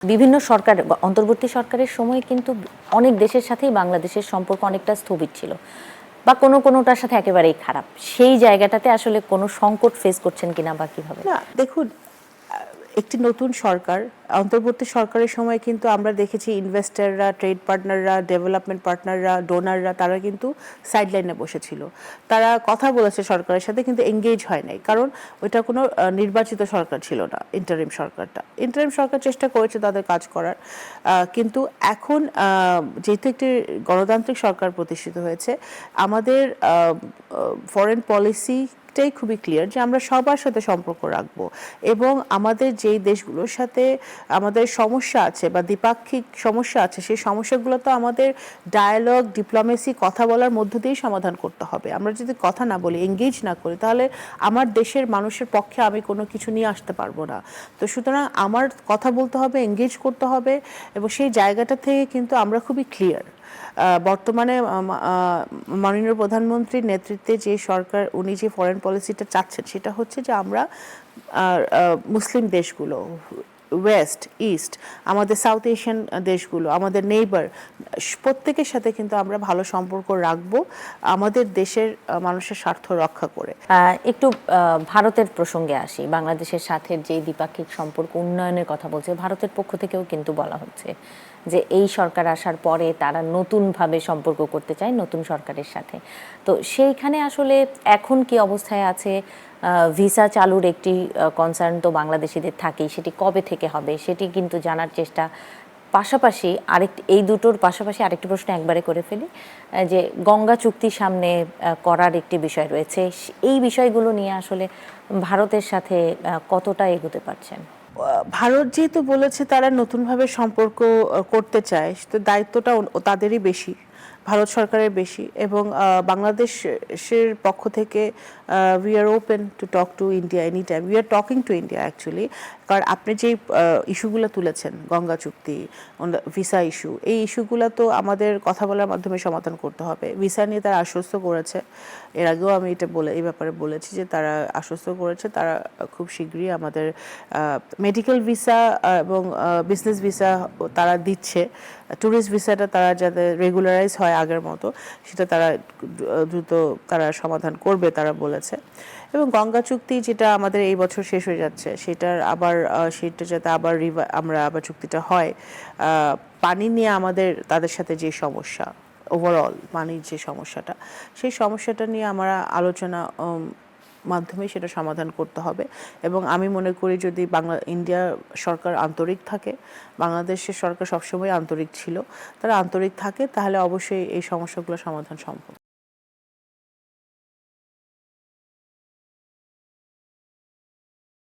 বিভিন্ন সরকার অন্তর্বর্তী সরকারের সময় কিন্তু অনেক দেশের সাথেই বাংলাদেশের সম্পর্ক অনেকটা স্থবির ছিল বা কোনোটার সাথে একেবারেই খারাপ। সেই জায়গাটাতে আসলে কোনো সংকট ফেস করছেন কিনা বা কিভাবে? না দেখুন, একটি নতুন সরকার, অন্তর্বর্তী সরকারের সময় কিন্তু আমরা দেখেছি ইনভেস্টররা, ট্রেড পার্টনাররা, ডেভেলপমেন্ট পার্টনাররা, ডোনাররা তারা কিন্তু সাইডলাইনে বসেছিল। তারা কথা বলেছে সরকারের সাথে, কিন্তু এঙ্গেজ হয় নাই, কারণ ওইটা কোনো নির্বাচিত সরকার ছিল না। ইন্টারিম সরকার চেষ্টা করেছে তাদের কাজ করার, কিন্তু এখন যেহেতু একটি গণতান্ত্রিক সরকার প্রতিষ্ঠিত হয়েছে, আমাদের ফরেন পলিসি টাই খুবই ক্লিয়ার যে আমরা সবার সাথে সম্পর্ক রাখবো, এবং আমাদের যেই দেশগুলোর সাথে আমাদের সমস্যা আছে বা দ্বিপাক্ষিক সমস্যা আছে, সেই সমস্যাগুলো তো আমাদের ডায়ালগ, ডিপ্লোমেসি, কথা বলার মধ্য দিয়েই সমাধান করতে হবে। আমরা যদি কথা না বলি, এঙ্গেজ না করি, তাহলে আমার দেশের মানুষের পক্ষে আমি কোনো কিছু নিয়ে আসতে পারবো না। তো সুতরাং আমার কথা বলতে হবে, এঙ্গেজ করতে হবে, এবং সেই জায়গাটা থেকে কিন্তু আমরা খুবই ক্লিয়ার। বর্তমানে মাননীয় প্রধানমন্ত্রীর নেতৃত্বে যে সরকার, উনি যে ফরেন পলিসিটা চাচ্ছেন, সেটা হচ্ছে যে আমরা মুসলিম দেশগুলো, ওয়েস্ট, ইস্ট, আমাদের সাউথ এশিয়ান দেশগুলো, আমাদের নেইবার, প্রত্যেকের সাথে কিন্তু আমরা ভালো সম্পর্ক রাখবো, আমাদের দেশের মানুষের স্বার্থ রক্ষা করে। একটু ভারতের প্রসঙ্গে আসি। বাংলাদেশের সাথে যে দ্বিপাক্ষিক সম্পর্ক উন্নয়নের কথা বলছে, ভারতের পক্ষ থেকেও কিন্তু বলা হচ্ছে যে এই সরকার আসার পরে তারা নতুনভাবে সম্পর্ক করতে চায় নতুন সরকারের সাথে। তো সেইখানে আসলে এখন কি অবস্থায় আছে? ভিসা চালুর একটি কনসার্ন তো বাংলাদেশিদের থাকেই, সেটি কবে থেকে হবে সেটি কিন্তু জানার চেষ্টা। পাশাপাশি এই দুটোর পাশাপাশি আরেকটি প্রশ্ন একবারে করে ফেলি, যে গঙ্গা চুক্তি সামনে করার একটি বিষয় রয়েছে। এই বিষয়গুলো নিয়ে আসলে ভারতের সাথে কতটা এগোতে পারছেন? ভারত যেহেতু বলেছে তারা নতুনভাবে সম্পর্ক করতে চায়, তো দায়িত্বটা তাদেরই বেশি, ভারত সরকারের বেশি, এবং বাংলাদেশের পক্ষ থেকে we are open to talk to India any time. We are talking to India actually. কারণ আপনি যে ইস্যুগুলো তুলেছেন, গঙ্গা চুক্তি, ভিসা ইস্যু, এই ইস্যুগুলো তো আমাদের কথা বলার মাধ্যমে সমাধান করতে হবে। ভিসা নিয়ে তারা আশ্বস্ত করেছে, এর আগেও আমি এই ব্যাপারে বলেছি যে তারা আশ্বস্ত করেছে তারা খুব শীঘ্রই আমাদের মেডিকেল ভিসা এবং বিজনেস ভিসা তারা দিচ্ছে। ট্যুরিস্ট ভিসাটা তারা যাতে রেগুলারাইজ হয় আগের মতো, সেটা তারা দ্রুত তারা সমাধান করবে তারা বলেছে। এবং গঙ্গা চুক্তি যেটা আমাদের এই বছর শেষ হয়ে যাচ্ছে, সেটা যাতে আমরা আবার চুক্তিটা হয়। পানি নিয়ে তাদের সাথে যে সমস্যা, ওভারঅল পানির যে সমস্যাটা, সেই সমস্যাটা নিয়ে আমরা আলোচনা মাধ্যমে সেটা সমাধান করতে হবে। এবং আমি মনে করি যদি ইন্ডিয়া সরকার আন্তরিক থাকে, বাংলাদেশের সরকার সবসময় আন্তরিক ছিল, তারা আন্তরিক থাকে, তাহলে অবশ্যই এই সমস্যাগুলো সমাধান সম্ভব।